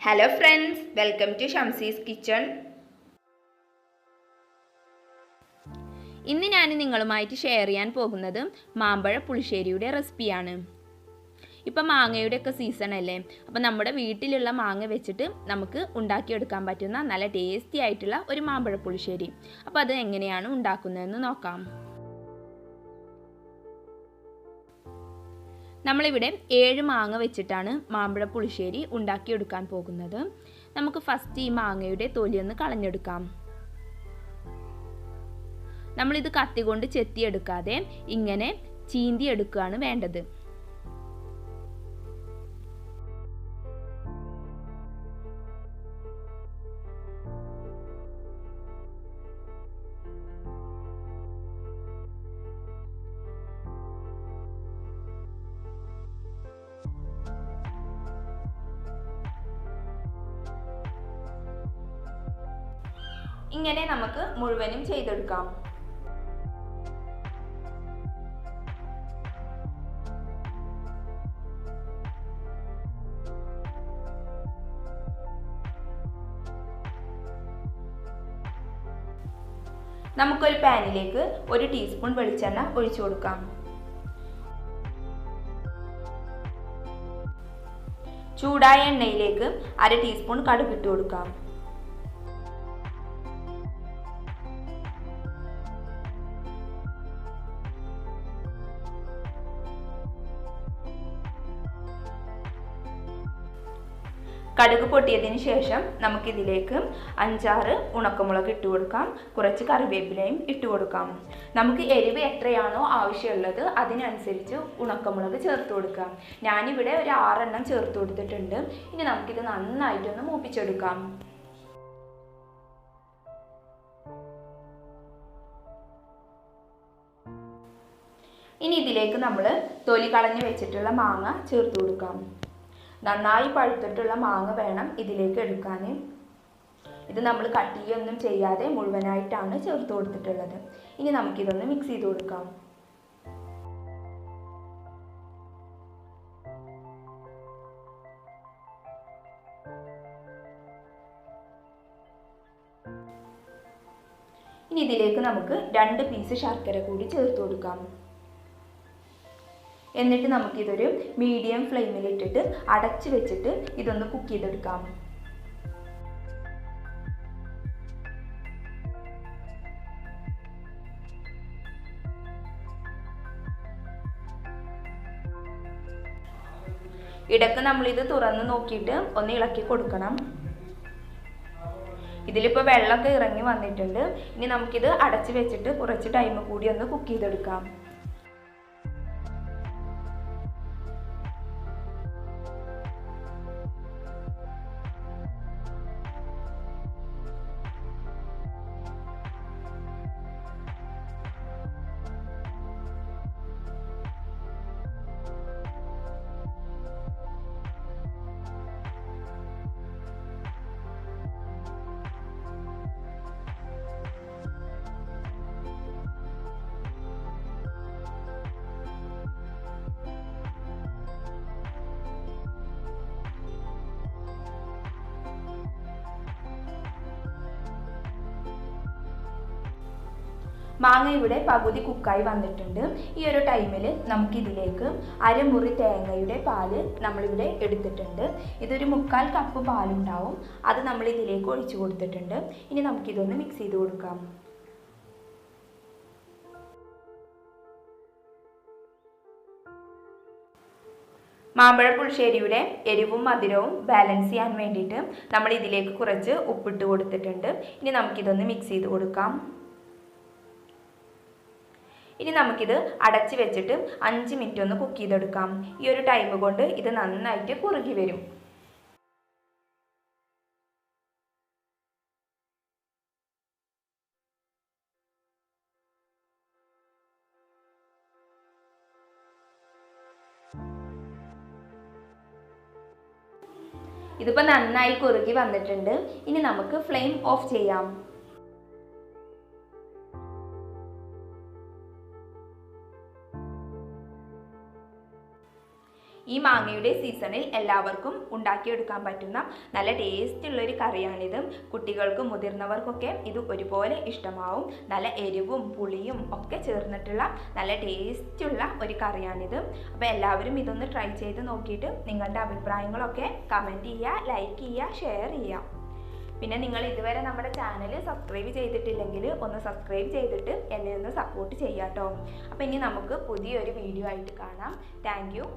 Hello friends, welcome to Shamsees kitchen. ഇന്ന് ഞാൻ നിങ്ങളുമായിട്ട് ഷെയർ ചെയ്യാൻ പോകുന്നത് മാമ്പഴ പുളിശ്ശേരിയുടെ റെസിപ്പിയാണ്. ഇപ്പോൾ മാങ്ങയുടെയൊക്കെ സീസൺ അല്ലേ, അപ്പോൾ നമ്മുടെ വീട്ടിലുള്ള മാങ്ങ വെച്ചിട്ട് നമുക്ക് ഉണ്ടാക്കിയെടുക്കാൻ പറ്റുന്ന നല്ല ടേസ്റ്റി ആയിട്ടുള്ള ഒരു മാമ്പഴ പുളിശ്ശേരി. അപ്പോൾ അത് എങ്ങനെയാണ് ഉണ്ടാക്കുന്നതെന്ന് നോക്കാം. നമ്മളിവിടെ 7 മാങ്ങ വെച്ചിട്ടാണ് മാമ്പഴ പുളിശ്ശേരി ഉണ്ടാക്കിയെടുക്കാൻ പോകുന്നത്. നമുക്ക് ഫസ്റ്റ് ഈ മാങ്ങയുടെ തൊലിയൊന്ന് കളഞ്ഞെടുക്കാം. നമ്മളിത് കത്തി കൊണ്ട് ചെത്തിയെടുക്കാതെ ഇങ്ങനെ ചീന്തി എടുക്കുകയാണ് വേണ്ടത്. ഇങ്ങനെ നമുക്ക് മുഴുവനും ചെയ്തെടുക്കാം. നമുക്കൊരു പാനിലേക്ക് 1 ടീസ്പൂൺ വെളിച്ചെണ്ണ ഒഴിച്ചു കൊടുക്കാം. ചൂടായ എണ്ണയിലേക്ക് 1/2 ടീസ്പൂൺ കടുക് ഇട്ട് കൊടുക്കാം. കടുക് പൊട്ടിയതിന് ശേഷം നമുക്കിതിലേക്ക് 5-6 ഉണക്കമുളക് ഇട്ട് കൊടുക്കാം. കുറച്ച് കറിവേപ്പിലയും ഇട്ട് കൊടുക്കാം. നമുക്ക് എരിവ് എത്രയാണോ ആവശ്യമുള്ളത് അതിനനുസരിച്ച് ഉണക്കമുളക് ചേർത്ത് കൊടുക്കാം. ഞാനിവിടെ ഒരു 6 എണ്ണം ചേർത്ത് കൊടുത്തിട്ടുണ്ട്. ഇനി നമുക്കിത് നന്നായിട്ടൊന്ന് മൂപ്പിച്ചെടുക്കാം. ഇനി ഇതിലേക്ക് നമ്മൾ തൊലി കളഞ്ഞ് വെച്ചിട്ടുള്ള മാങ്ങ ചേർത്ത് കൊടുക്കാം. നന്നായി പഴുത്തിട്ടുള്ള മാങ്ങ വേണം ഇതിലേക്ക് എടുക്കാൻ. ഇത് നമ്മൾ കട്ടിയൊന്നും ചെയ്യാതെ മുഴുവനായിട്ടാണ് ചേർത്ത് കൊടുത്തിട്ടുള്ളത്. ഇനി നമുക്കിതൊന്ന് മിക്സ് ചെയ്ത് കൊടുക്കാം. ഇനി ഇതിലേക്ക് നമുക്ക് 2 പീസ് ശർക്കര കൂടി ചേർത്ത് കൊടുക്കാം. എന്നിട്ട് നമുക്കിതൊരു മീഡിയം ഫ്ലെയിമിൽ ഇട്ടിട്ട് അടച്ചു വെച്ചിട്ട് ഇതൊന്ന് കുക്ക് ചെയ്തെടുക്കാം. ഇടയ്ക്ക് നമ്മളിത് തുറന്ന് നോക്കിയിട്ട് ഒന്ന് ഇളക്കി കൊടുക്കണം. ഇതിലിപ്പോൾ വെള്ളമൊക്കെ ഇറങ്ങി വന്നിട്ടുണ്ട്. ഇനി നമുക്കിത് അടച്ചു വെച്ചിട്ട് കുറച്ച് ടൈം കൂടി ഒന്ന് കുക്ക് ചെയ്തെടുക്കാം. മാങ്ങ ഇവിടെ പകുതി കുക്കായി വന്നിട്ടുണ്ട്. ഈ ഒരു ടൈമിൽ നമുക്കിതിലേക്ക് 1/2 മുറി തേങ്ങയുടെ പാല് നമ്മളിവിടെ എടുത്തിട്ടുണ്ട്. ഇതൊരു 3/4 കപ്പ് പാലുണ്ടാവും. അത് നമ്മൾ ഇതിലേക്ക് ഒഴിച്ചു കൊടുത്തിട്ടുണ്ട്. ഇനി നമുക്കിതൊന്ന് മിക്സ് ചെയ്ത് കൊടുക്കാം. മാമ്പഴ പുളിശ്ശേരിയുടെ എരിവും മധുരവും ബാലൻസ് ചെയ്യാൻ വേണ്ടിയിട്ട് നമ്മൾ ഇതിലേക്ക് കുറച്ച് ഉപ്പിട്ട് കൊടുത്തിട്ടുണ്ട്. ഇനി നമുക്കിതൊന്ന് മിക്സ് ചെയ്ത് കൊടുക്കാം. ഇനി നമുക്കിത് അടച്ചു വെച്ചിട്ട് 5 മിനിറ്റ് ഒന്ന് കുക്ക് ചെയ്തെടുക്കാം. ഈ ഒരു ടൈം കൊണ്ട് ഇത് നന്നായിട്ട് കുറുകി വരും. ഇതിപ്പോൾ നന്നായി കുറുകി വന്നിട്ടുണ്ട്. ഇനി നമുക്ക് ഫ്ലെയിം ഓഫ് ചെയ്യാം. ഈ മാങ്ങയുടെ സീസണിൽ എല്ലാവർക്കും ഉണ്ടാക്കിയെടുക്കാൻ പറ്റുന്ന നല്ല ടേസ്റ്റുള്ളൊരു കറിയാണിത്. കുട്ടികൾക്കും മുതിർന്നവർക്കൊക്കെ ഇത് ഒരുപോലെ ഇഷ്ടമാവും. നല്ല എരിവും പുളിയും ഒക്കെ ചേർന്നിട്ടുള്ള നല്ല ടേസ്റ്റുള്ള ഒരു കറിയാണിത്. അപ്പോൾ എല്ലാവരും ഇതൊന്ന് ട്രൈ ചെയ്ത് നോക്കിയിട്ട് നിങ്ങളുടെ അഭിപ്രായങ്ങളൊക്കെ കമൻറ്റ് ചെയ്യുക, ലൈക്ക് ചെയ്യുക, ഷെയർ ചെയ്യുക. പിന്നെ നിങ്ങൾ ഇതുവരെ നമ്മുടെ ചാനൽ സബ്സ്ക്രൈബ് ചെയ്തിട്ടില്ലെങ്കിൽ ഒന്ന് സബ്സ്ക്രൈബ് ചെയ്തിട്ട് എന്നെ ഒന്ന് സപ്പോർട്ട് ചെയ്യാം കേട്ടോ. അപ്പോൾ ഇനി നമുക്ക് പുതിയൊരു വീഡിയോ ആയിട്ട് കാണാം. Thank you.